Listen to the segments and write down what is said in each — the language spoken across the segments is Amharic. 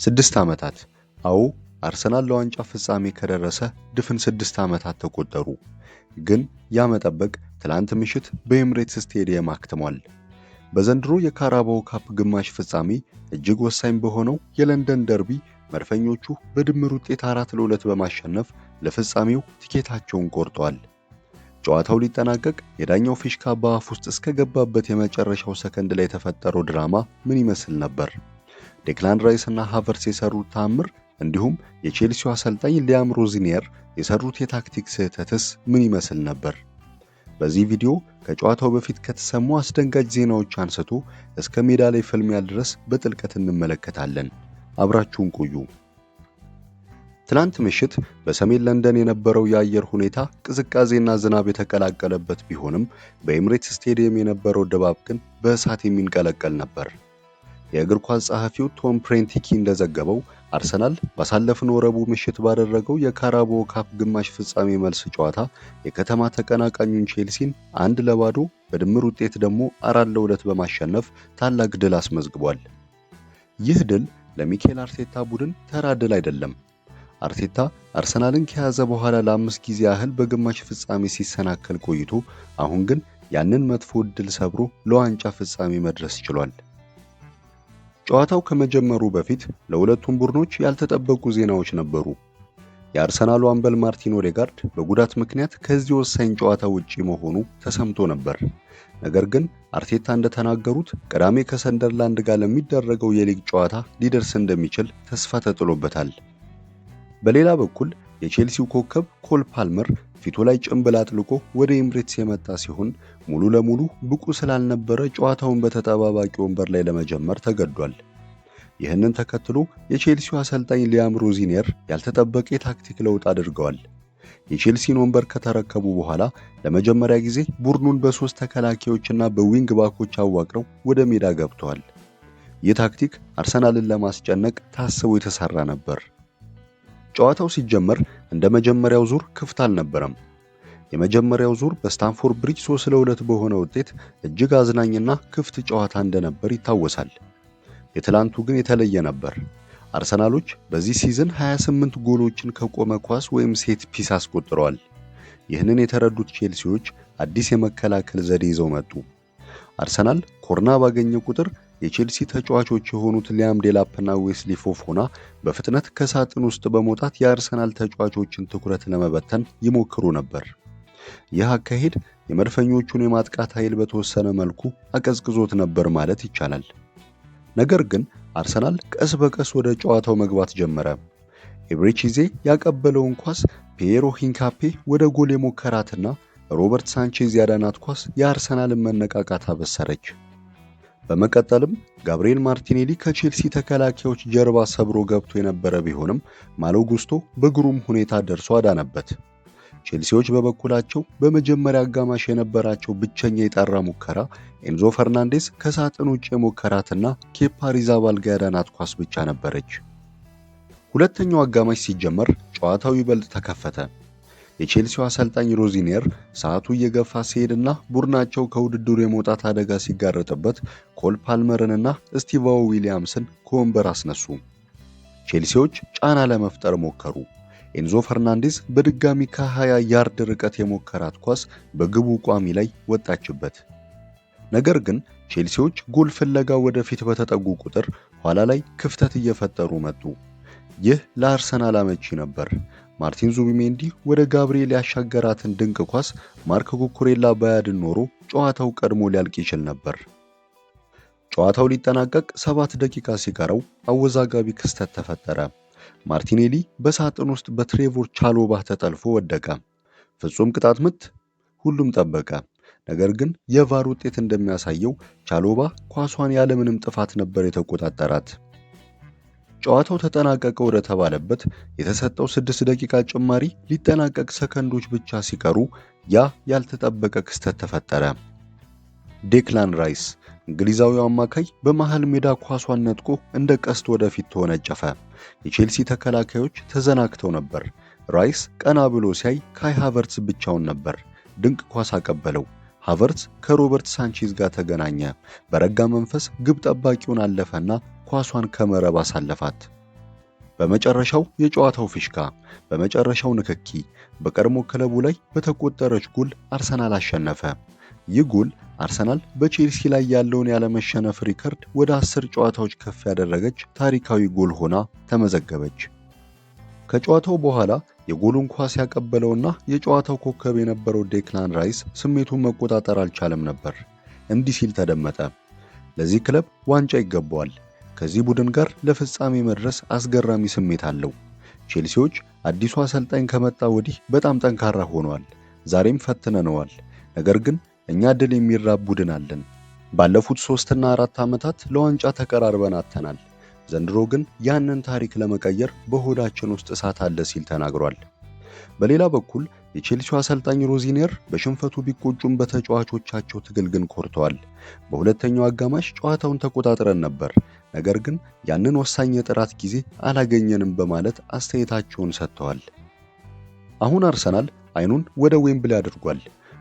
6 ዓመታት። አዎ አርሰናል ለዋንጫ ፍጻሜ ከደረሰ ድፍን 6 ዓመታት ተቆጠሩ። ግን ያ መጠበቅ ትላንት ምሽት በኤምሬትስ ስቴዲየም አክትሟል። በዘንድሮ የካራባኦ ካፕ ግማሽ ፍጻሜ እጅግ ወሳኝ በሆነው የለንደን ደርቢ መድፈኞቹ በድምር ውጤት 4-2 በማሸነፍ ለፍጻሜው ቲኬታቸውን ቆርጠዋል። ጨዋታው ሊጠናቀቅ የዳኛው ፊሽካ በአፍ ውስጥ እስከገባበት የመጨረሻው ሰከንድ ላይ የተፈጠረው ድራማ ምን ይመስል ነበር? ዴክላን ራይስ እና ሃቨርትዝ የሰሩት ተአምር እንዲሁም የቼልሲው አሰልጣኝ ሊያም ሮዚኒየር የሰሩት የታክቲክ ስህተትስ ምን ይመስል ነበር? በዚህ ቪዲዮ ከጨዋታው በፊት ከተሰሙ አስደንጋጭ ዜናዎች አንስቶ እስከ ሜዳ ላይ ፍልሚያ ድረስ በጥልቀት እንመለከታለን። አብራችሁን ቆዩ። ትላንት ምሽት በሰሜን ለንደን የነበረው የአየር ሁኔታ ቅዝቃዜና ዝናብ የተቀላቀለበት ቢሆንም በኤምሬትስ ስቴዲየም የነበረው ድባብ ግን በእሳት የሚንቀለቀል ነበር። የእግር ኳስ ጸሐፊው ቶም ፕሬንቲኪ እንደዘገበው አርሰናል ባሳለፍነው ረቡዕ ምሽት ባደረገው የካራባኦ ካፕ ግማሽ ፍጻሜ መልስ ጨዋታ የከተማ ተቀናቃኙን ቼልሲን 1-0 በድምር ውጤት ደግሞ 4-2 በማሸነፍ ታላቅ ድል አስመዝግቧል። ይህ ድል ለሚኬል አርቴታ ቡድን ተራ ድል አይደለም። አርቴታ አርሰናልን ከያዘ በኋላ ለ5 ጊዜ ያህል በግማሽ ፍጻሜ ሲሰናከል ቆይቶ አሁን ግን ያንን መጥፎ ዕድል ሰብሮ ለዋንጫ ፍጻሜ መድረስ ችሏል። ጨዋታው ከመጀመሩ በፊት ለሁለቱም ቡድኖች ያልተጠበቁ ዜናዎች ነበሩ። የአርሰናሉ አምበል ማርቲን ኦዴጋርድ በጉዳት ምክንያት ከዚህ ወሳኝ ጨዋታ ውጪ መሆኑ ተሰምቶ ነበር። ነገር ግን አርቴታ እንደተናገሩት ቅዳሜ ከሰንደርላንድ ጋር ለሚደረገው የሊግ ጨዋታ ሊደርስ እንደሚችል ተስፋ ተጥሎበታል። በሌላ በኩል የቼልሲው ኮከብ ኮል ፓልመር ፊቱ ላይ ጭንብል አጥልቆ ወደ ኤምሬትስ የመጣ ሲሆን ሙሉ ለሙሉ ብቁ ስላልነበረ ጨዋታውን በተጠባባቂ ወንበር ላይ ለመጀመር ተገዷል። ይህንን ተከትሎ የቼልሲው አሰልጣኝ ሊያም ሮዚኒየር ያልተጠበቀ የታክቲክ ለውጥ አድርገዋል። የቼልሲን ወንበር ከተረከቡ በኋላ ለመጀመሪያ ጊዜ ቡድኑን በ3 ተከላካዮችና በዊንግ ባኮች አዋቅረው ወደ ሜዳ ገብተዋል። ይህ ታክቲክ አርሰናልን ለማስጨነቅ ታስቦ የተሰራ ነበር። ጨዋታው ሲጀመር እንደ መጀመሪያው ዙር ክፍት አልነበረም። የመጀመሪያው ዙር በስታንፎርድ ብሪጅ 3-2 በሆነ ውጤት እጅግ አዝናኝና ክፍት ጨዋታ እንደነበር ይታወሳል። የትላንቱ ግን የተለየ ነበር። አርሰናሎች በዚህ ሲዝን 28 ጎሎችን ከቆመ ኳስ ወይም ሴት ፒስ አስቆጥረዋል። ይህንን የተረዱት ቼልሲዎች አዲስ የመከላከል ዘዴ ይዘው መጡ። አርሰናል ኮርና ባገኘ ቁጥር የቼልሲ ተጫዋቾች የሆኑት ሊያም ዴላፕና ዌስሊ ፎፎና በፍጥነት ከሳጥን ውስጥ በመውጣት የአርሰናል ተጫዋቾችን ትኩረት ለመበተን ይሞክሩ ነበር። ይህ አካሄድ የመድፈኞቹን የማጥቃት ኃይል በተወሰነ መልኩ አቀዝቅዞት ነበር ማለት ይቻላል። ነገር ግን አርሰናል ቀስ በቀስ ወደ ጨዋታው መግባት ጀመረ። ኤብሬቺዜ ያቀበለውን ኳስ ፒየሮ ሂንካፔ ወደ ጎል የሞከራትና ሮበርት ሳንቼዝ ያዳናት ኳስ የአርሰናልን መነቃቃት አበሰረች። በመቀጠልም ጋብሪኤል ማርቲኔሊ ከቼልሲ ተከላካዮች ጀርባ ሰብሮ ገብቶ የነበረ ቢሆንም ማሎ ጉስቶ በግሩም ሁኔታ ደርሶ አዳነበት። ቼልሲዎች በበኩላቸው በመጀመሪያ አጋማሽ የነበራቸው ብቸኛ የጠራ ሙከራ ኤንዞ ፈርናንዴስ ከሳጥን ውጭ የሞከራትና ኬፓ አሪዛባላጋ ያዳናት ኳስ ብቻ ነበረች። ሁለተኛው አጋማሽ ሲጀመር ጨዋታው ይበልጥ ተከፈተ። የቼልሲው አሰልጣኝ ሮዚኒየር ሰዓቱ እየገፋ ሲሄድና ቡድናቸው ከውድድሩ የመውጣት አደጋ ሲጋረጥበት ኮል ፓልመርንና ስቲቫኦ ዊሊያምስን ከወንበር አስነሱ። ቼልሲዎች ጫና ለመፍጠር ሞከሩ። ኤንዞ ፈርናንዴዝ በድጋሚ ከ20 ያርድ ርቀት የሞከራት ኳስ በግቡ ቋሚ ላይ ወጣችበት። ነገር ግን ቼልሲዎች ጎል ፍለጋ ወደፊት በተጠጉ ቁጥር ኋላ ላይ ክፍተት እየፈጠሩ መጡ። ይህ ለአርሰናል አመቺ ነበር። ማርቲን ዙቢሜንዲ ወደ ጋብሪኤል ያሻገራትን ድንቅ ኳስ ማርክ ኩኩሬላ ባያድን ኖሮ ጨዋታው ቀድሞ ሊያልቅ ይችል ነበር። ጨዋታው ሊጠናቀቅ 7 ደቂቃ ሲቀረው አወዛጋቢ ክስተት ተፈጠረ። ማርቲኔሊ በሳጥን ውስጥ በትሬቮር ቻሎባ ተጠልፎ ወደቀ። ፍጹም ቅጣት ምት ሁሉም ጠበቀ። ነገር ግን የቫር ውጤት እንደሚያሳየው ቻሎባ ኳሷን ያለምንም ጥፋት ነበር የተቆጣጠራት። ጨዋታው ተጠናቀቀ ወደ ተባለበት የተሰጠው 6 ደቂቃ ጭማሪ ሊጠናቀቅ ሰከንዶች ብቻ ሲቀሩ ያ ያልተጠበቀ ክስተት ተፈጠረ። ዴክላን ራይስ እንግሊዛዊው አማካይ በመሃል ሜዳ ኳሷን ነጥቆ እንደ ቀስት ወደፊት ተወነጨፈ። የቼልሲ ተከላካዮች ተዘናግተው ነበር። ራይስ ቀና ብሎ ሲያይ ካይ ሃቨርትዝ ብቻውን ነበር። ድንቅ ኳስ አቀበለው። ሃቨርትዝ ከሮበርት ሳንቼዝ ጋር ተገናኘ። በረጋ መንፈስ ግብ ጠባቂውን አለፈና ኳሷን ከመረብ አሳለፋት። በመጨረሻው የጨዋታው ፊሽካ፣ በመጨረሻው ንክኪ በቀድሞ ክለቡ ላይ በተቆጠረች ጎል አርሰናል አሸነፈ። ይህ ጎል አርሰናል በቼልሲ ላይ ያለውን ያለመሸነፍ ሪከርድ ወደ 10 ጨዋታዎች ከፍ ያደረገች ታሪካዊ ጎል ሆና ተመዘገበች። ከጨዋታው በኋላ የጎሉን ኳስ ያቀበለውና የጨዋታው ኮከብ የነበረው ዴክላን ራይስ ስሜቱን መቆጣጠር አልቻለም ነበር። እንዲህ ሲል ተደመጠ። ለዚህ ክለብ ዋንጫ ይገባዋል። ከዚህ ቡድን ጋር ለፍጻሜ መድረስ አስገራሚ ስሜት አለው። ቼልሲዎች አዲሱ አሰልጣኝ ከመጣ ወዲህ በጣም ጠንካራ ሆነዋል። ዛሬም ፈትነነዋል። ነገር ግን እኛ ድል የሚራብ ቡድን አለን። ባለፉት 3 እና 4 ዓመታት ለዋንጫ ተቀራርበን አጥተናል። ዘንድሮ ግን ያንን ታሪክ ለመቀየር በሆዳችን ውስጥ እሳት አለ ሲል ተናግሯል። በሌላ በኩል የቼልሲው አሰልጣኝ ሮዚኔር በሽንፈቱ ቢቆጩም በተጫዋቾቻቸው ትግል ግን ኮርተዋል። በሁለተኛው አጋማሽ ጨዋታውን ተቆጣጥረን ነበር፣ ነገር ግን ያንን ወሳኝ የጥራት ጊዜ አላገኘንም በማለት አስተያየታቸውን ሰጥተዋል። አሁን አርሰናል አይኑን ወደ ዌምብሊ አድርጓል።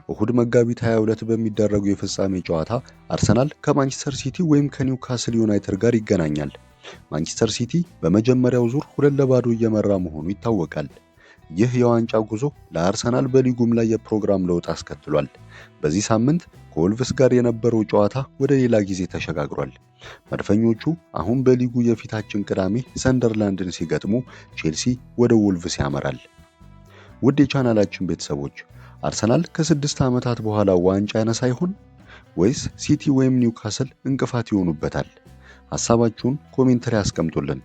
እሁድ መጋቢት 22 በሚደረገው የፍጻሜ ጨዋታ አርሰናል ከማንቸስተር ሲቲ ወይም ከኒውካስል ዩናይትድ ጋር ይገናኛል። ማንቸስተር ሲቲ በመጀመሪያው ዙር 2-0 እየመራ መሆኑ ይታወቃል። ይህ የዋንጫ ጉዞ ለአርሰናል በሊጉም ላይ የፕሮግራም ለውጥ አስከትሏል። በዚህ ሳምንት ከወልቭስ ጋር የነበረው ጨዋታ ወደ ሌላ ጊዜ ተሸጋግሯል። መድፈኞቹ አሁን በሊጉ የፊታችን ቅዳሜ ሰንደርላንድን ሲገጥሙ፣ ቼልሲ ወደ ወልቭስ ያመራል። ውድ የቻናላችን ቤተሰቦች አርሰናል ከ6 ዓመታት በኋላ ዋንጫ ያነሳ ይሆን ወይስ ሲቲ ወይም ኒውካስል እንቅፋት ይሆኑበታል? ሐሳባችሁን ኮሜንት ላይ አስቀምጡልን።